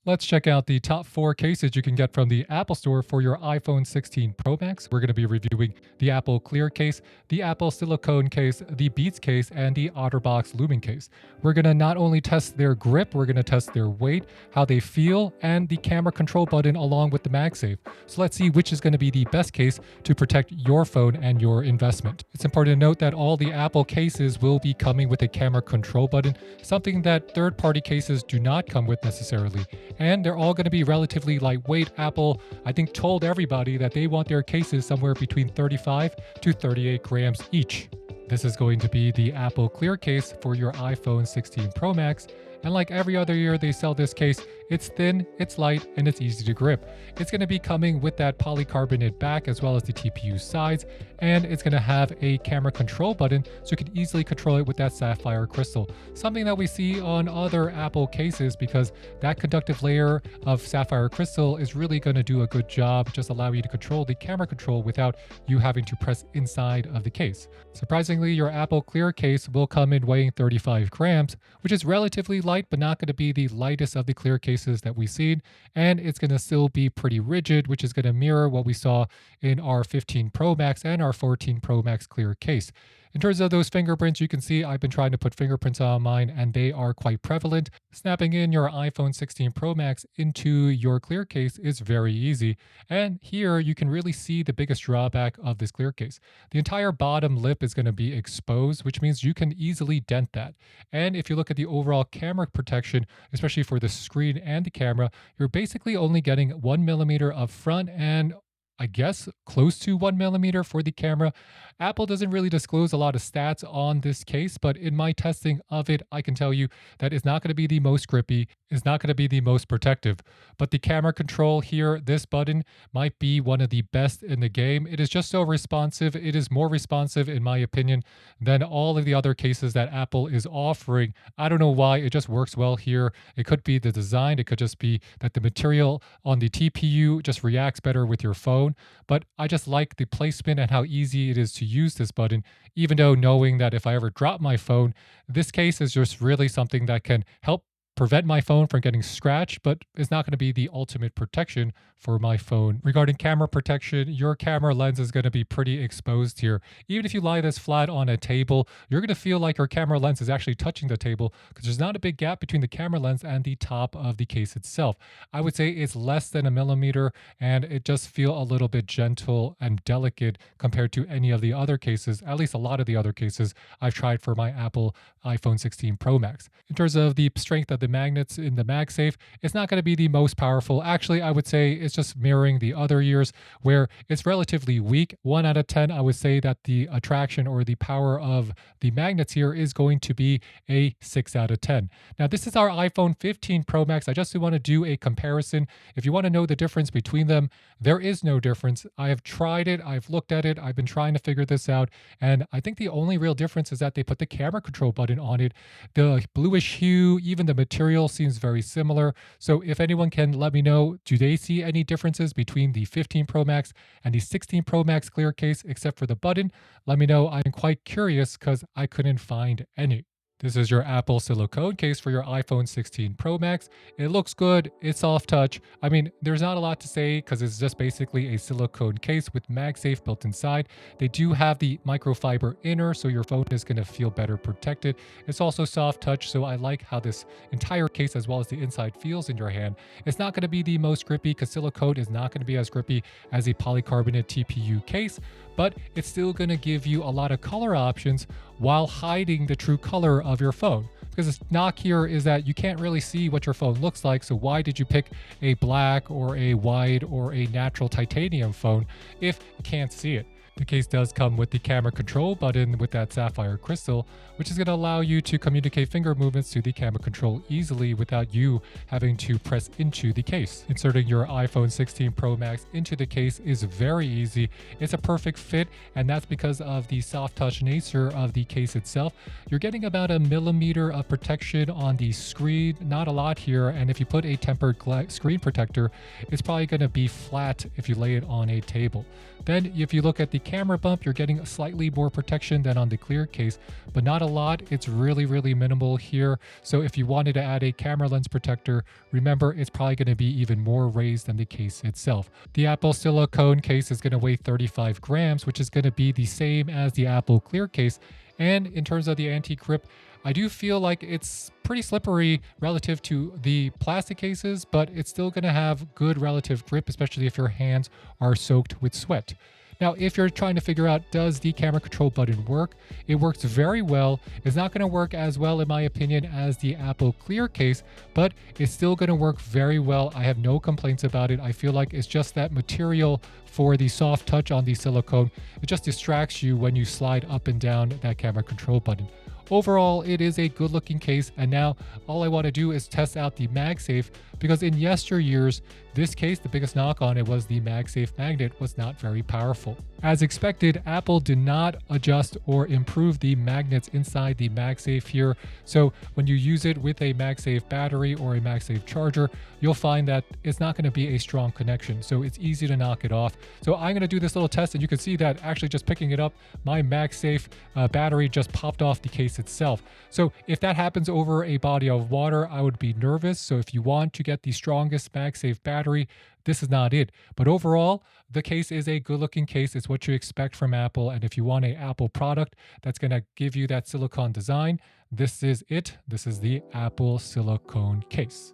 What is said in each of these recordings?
Let's check out the top 4 cases you can get from the Apple Store for your iPhone 16 Pro Max. We're going to be reviewing the Apple Clear case, the Apple Silicone case, the Beats case, and the OTTERBOX Lumen case. We're going to not only test their grip, we're going to test their weight, how they feel, and the camera control button along with the MagSafe. So let's see which is going to be the best case to protect your phone and your investment. It's important to note that all the Apple cases will be coming with a camera control button, something that third-party cases do not come with necessarily. And they're all going to be relatively lightweight. Apple, I think, told everybody that they want their cases somewhere between 35 to 38 grams each. This is going to be the Apple Clear case for your iPhone 16 Pro Max. And like every other year they sell this case, it's thin, it's light, and it's easy to grip. It's going to be coming with that polycarbonate back as well as the TPU sides, and it's going to have a camera control button so you can easily control it with that sapphire crystal. Something that we see on other Apple cases because that conductive layer of sapphire crystal is really going to do a good job, just allow you to control the camera control without you having to press inside of the case. Surprisingly, your Apple Clear case will come in weighing 35 grams, which is relatively light, but not going to be the lightest of the Clear cases that we've seen, and it's going to still be pretty rigid, which is going to mirror what we saw in our 15 Pro Max and our 14 Pro Max Clear case. In terms of those fingerprints, you can see I've been trying to put fingerprints on mine and they are quite prevalent. Snapping in your iPhone 16 Pro Max into your Clear case is very easy. And here you can really see the biggest drawback of this Clear case. The entire bottom lip is going to be exposed, which means you can easily dent that. And if you look at the overall camera protection, especially for the screen and the camera, you're basically only getting 1 millimeter up front and I guess close to 1 millimeter for the camera. Apple doesn't really disclose a lot of stats on this case, but in my testing of it, I can tell you that it's not going to be the most grippy, it's not going to be the most protective. But the camera control here, this button, might be one of the best in the game. It is just so responsive. It is more responsive, in my opinion, than all of the other cases that Apple is offering. I don't know why, it just works well here. It could be the design, it could just be that the material on the TPU just reacts better with your phone. But I just like the placement and how easy it is to use this button, even though knowing that if I ever drop my phone, this case is just really something that can help prevent my phone from getting scratched, but it's not going to be the ultimate protection for my phone. Regarding camera protection, your camera lens is going to be pretty exposed here. Even if you lie this flat on a table, you're going to feel like your camera lens is actually touching the table because there's not a big gap between the camera lens and the top of the case itself. I would say it's less than a millimeter and it just feels a little bit gentle and delicate compared to any of the other cases, at least a lot of the other cases I've tried for my Apple iPhone 16 Pro Max. In terms of the strength of the magnets in the MagSafe, it's not going to be the most powerful. Actually, I would say it's just mirroring the other years where it's relatively weak. 1 out of 10, I would say that the attraction or the power of the magnets here is going to be a 6 out of 10. Now, this is our iPhone 15 Pro Max. I just want to do a comparison. If you want to know the difference between them, there is no difference. I have tried it. I've looked at it. I've been trying to figure this out. And I think the only real difference is that they put the camera control button on it. The bluish hue, even the material seems very similar. So if anyone can let me know, do they see any differences between the 15 Pro Max and the 16 Pro Max Clear case except for the button? Let me know. I'm quite curious because I couldn't find any. This is your Apple Silicone case for your iPhone 16 Pro Max. It looks good. It's soft touch. I mean, there's not a lot to say because it's just basically a silicone case with MagSafe built inside. They do have the microfiber inner, so your phone is going to feel better protected. It's also soft touch, so I like how this entire case as well as the inside feels in your hand. It's not going to be the most grippy because silicone is not going to be as grippy as a polycarbonate TPU case, but it's still going to give you a lot of color options while hiding the true color of your phone. Because the knock here is that you can't really see what your phone looks like, so why did you pick a black or a white or a natural titanium phone if you can't see it? The case does come with the camera control button with that sapphire crystal, which is going to allow you to communicate finger movements to the camera control easily without you having to press into the case. Inserting your iPhone 16 Pro Max into the case is very easy. It's a perfect fit, and that's because of the soft touch nature of the case itself. You're getting about a millimeter of protection on the screen, not a lot here, and if you put a tempered screen protector, it's probably going to be flat if you lay it on a table. Then if you look at the camera bump, you're getting slightly more protection than on the clear case, but not a lot. It's really, really minimal here. So if you wanted to add a camera lens protector, remember it's probably going to be even more raised than the case itself. The Apple silicone case is going to weigh 35 grams, which is going to be the same as the Apple clear case. And in terms of the anti-grip, I do feel like it's pretty slippery relative to the plastic cases, but it's still going to have good relative grip, especially if your hands are soaked with sweat. Now, if you're trying to figure out, does the camera control button work? It works very well. It's not going to work as well, in my opinion, as the Apple Clear case, but it's still going to work very well. I have no complaints about it. I feel like it's just that material for the soft touch on the silicone. It just distracts you when you slide up and down that camera control button. Overall, it is a good looking case, and now all I want to do is test out the MagSafe, because in yesteryears, this case, the biggest knock on it was the MagSafe magnet was not very powerful. As expected, Apple did not adjust or improve the magnets inside the MagSafe here, so when you use it with a MagSafe battery or a MagSafe charger, you'll find that it's not going to be a strong connection, so it's easy to knock it off. So I'm going to do this little test, and you can see that actually just picking it up, my MagSafe battery just popped off the case itself. So if that happens over a body of water, I would be nervous. So if you want to get the strongest MagSafe battery, this is not it. But overall, the case is a good looking case. It's what you expect from Apple. And if you want an Apple product that's going to give you that silicone design, this is it. This is the Apple silicone case.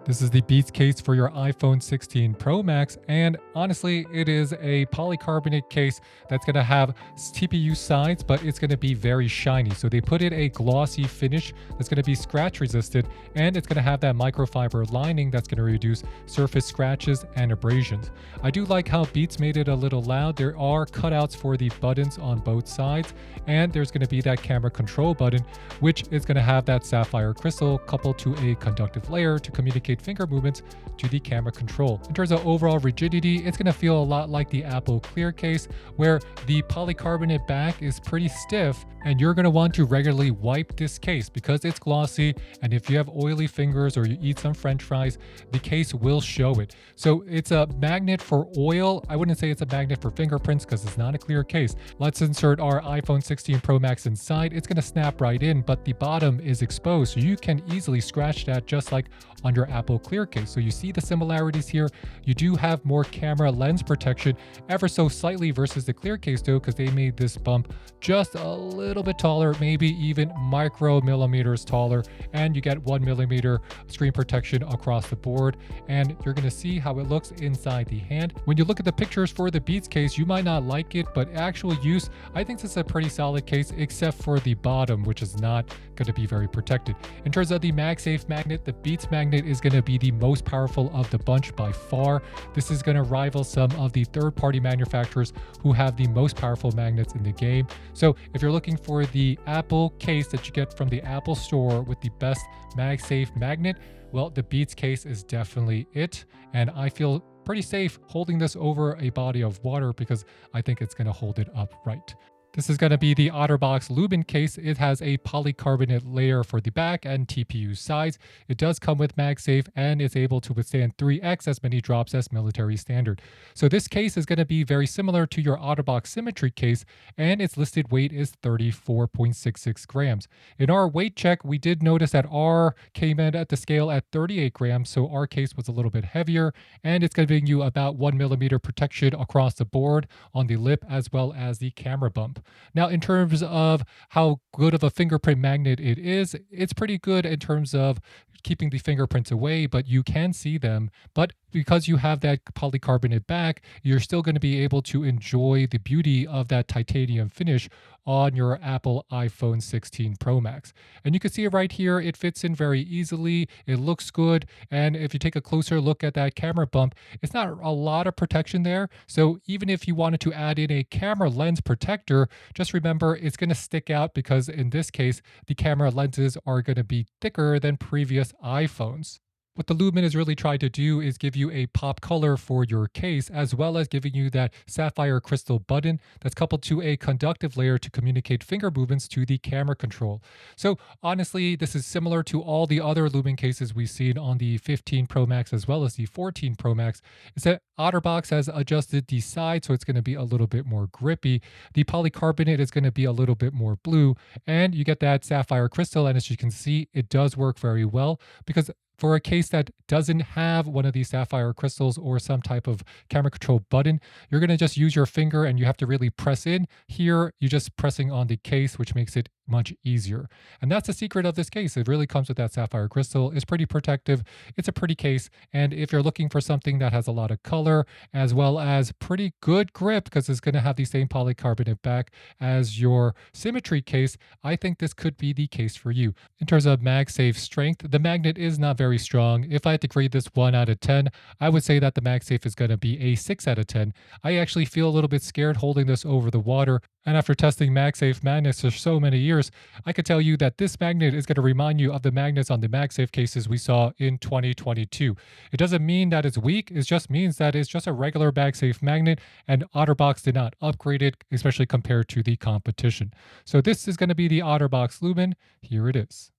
This is the Beats case for your iPhone 16 Pro Max, and honestly, it is a polycarbonate case that's going to have TPU sides, but it's going to be very shiny. So they put in a glossy finish that's going to be scratch resistant, and it's going to have that microfiber lining that's going to reduce surface scratches and abrasions. I do like how Beats made it a little loud. There are cutouts for the buttons on both sides, and there's going to be that camera control button, which is going to have that sapphire crystal coupled to a conductive layer to communicate finger movements to the camera control. In terms of overall rigidity, it's going to feel a lot like the Apple Clear case, where the polycarbonate back is pretty stiff, and you're going to want to regularly wipe this case because it's glossy, and if you have oily fingers or you eat some French fries, the case will show it. So it's a magnet for oil. I wouldn't say it's a magnet for fingerprints because it's not a clear case. Let's insert our iPhone 16 Pro Max inside. It's going to snap right in, but the bottom is exposed, so you can easily scratch that just like on your Apple Clear case. So you see the similarities here. You do have more camera lens protection ever so slightly versus the clear case though, because they made this bump just a little bit taller, maybe even micro millimeters taller, and you get 1 millimeter screen protection across the board, and you're going to see how it looks inside the hand. When you look at the pictures for the Beats case, you might not like it, but actual use, I think this is a pretty solid case, except for the bottom, which is not going to be very protected. In terms of the MagSafe magnet, the Beats magnet is going to be the most powerful of the bunch by far. This is going to rival some of the third-party manufacturers who have the most powerful magnets in the game. So if you're looking for the Apple case that you get from the Apple Store with the best MagSafe magnet, well, the Beats case is definitely it. And I feel pretty safe holding this over a body of water because I think it's going to hold it up right. This is going to be the OTTERBOX LUMEN case. It has a polycarbonate layer for the back and TPU sides. It does come with MagSafe and is able to withstand 3x as many drops as military standard. So this case is going to be very similar to your OTTERBOX Symmetry case, and its listed weight is 34.66 grams. In our weight check, we did notice that R came in at the scale at 38 grams, so our case was a little bit heavier, and it's giving you about 1 millimeter protection across the board on the lip as well as the camera bump. Now, in terms of how good of a fingerprint magnet it is, it's pretty good in terms of keeping the fingerprints away, but you can see them. But because you have that polycarbonate back, you're still going to be able to enjoy the beauty of that titanium finish on your Apple iPhone 16 Pro Max. And you can see it right here. It fits in very easily. It looks good. And if you take a closer look at that camera bump, it's not a lot of protection there. So even if you wanted to add in a camera lens protector, just remember it's going to stick out because in this case, the camera lenses are going to be thicker than previous iPhones. What the Lumen is really trying to do is give you a pop color for your case, as well as giving you that sapphire crystal button that's coupled to a conductive layer to communicate finger movements to the camera control. So honestly, this is similar to all the other Lumen cases we've seen on the 15 Pro Max as well as the 14 Pro Max. Is that OTTERBOX has adjusted the side, so it's going to be a little bit more grippy. The polycarbonate is going to be a little bit more blue, and you get that sapphire crystal. And as you can see, it does work very well because for a case that doesn't have one of these sapphire crystals or some type of camera control button, you're going to just use your finger and you have to really press in. Here, you're just pressing on the case, which makes it much easier. And that's the secret of this case. It really comes with that sapphire crystal. It's pretty protective. It's a pretty case. And if you're looking for something that has a lot of color as well as pretty good grip, because it's going to have the same polycarbonate back as your Symmetry case, I think this could be the case for you. In terms of MagSafe strength, the magnet is not very strong. If I had to grade this 1 out of 10, I would say that the MagSafe is going to be a 6 out of 10. I actually feel a little bit scared holding this over the water. And after testing MagSafe magnets for so many years, I could tell you that this magnet is going to remind you of the magnets on the MagSafe cases we saw in 2022. It doesn't mean that it's weak. It just means that it's just a regular MagSafe magnet, and OTTERBOX did not upgrade it, especially compared to the competition. So this is going to be the OTTERBOX Lumen. Here it is.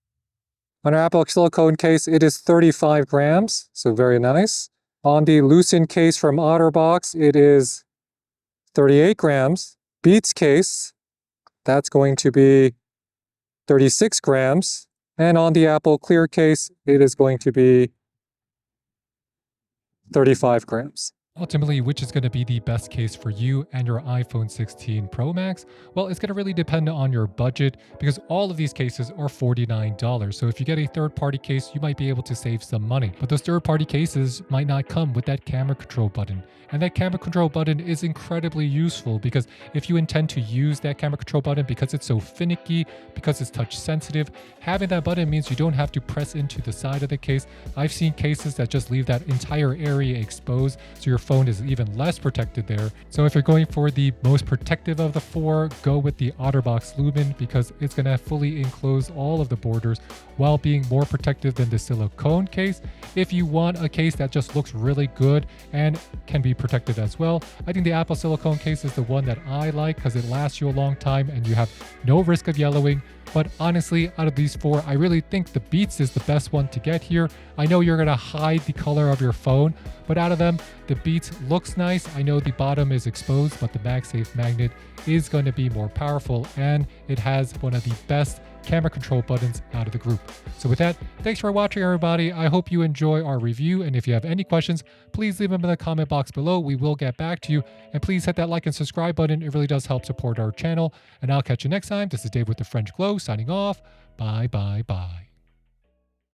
On our Apple silicone case, it is 35 grams, so very nice. On the Lucent case from OTTERBOX, it is 38 grams. Beats case, that's going to be 36 grams. And on the Apple Clear case, it is going to be 35 grams. Ultimately, which is going to be the best case for you and your iPhone 16 Pro Max? Well, it's going to really depend on your budget because all of these cases are $49. So if you get a third-party case, you might be able to save some money. But those third-party cases might not come with that camera control button. And that camera control button is incredibly useful because if you intend to use that camera control button because it's so finicky, because it's touch sensitive, having that button means you don't have to press into the side of the case. I've seen cases that just leave that entire area exposed, so your phone is even less protected there. So if you're going for the most protective of the four, go with the OTTERBOX Lumen because it's going to fully enclose all of the borders while being more protective than the silicone case. If you want a case that just looks really good and can be protected as well, I think the Apple silicone case is the one that I like because it lasts you a long time and you have no risk of yellowing. But honestly, out of these four, I really think the Beats is the best one to get here. I know you're going to hide the color of your phone, but out of them, the Beats looks nice. I know the bottom is exposed, but the MagSafe magnet is going to be more powerful, and it has one of the best camera control buttons out of the group. So with that, thanks for watching, everybody. I hope you enjoy our review, and if you have any questions, please leave them in the comment box below. We will get back to you, and please hit that like and subscribe button. It really does help support our channel, and I'll catch you next time. This is Dave with the French Glow signing off. Bye, bye, bye.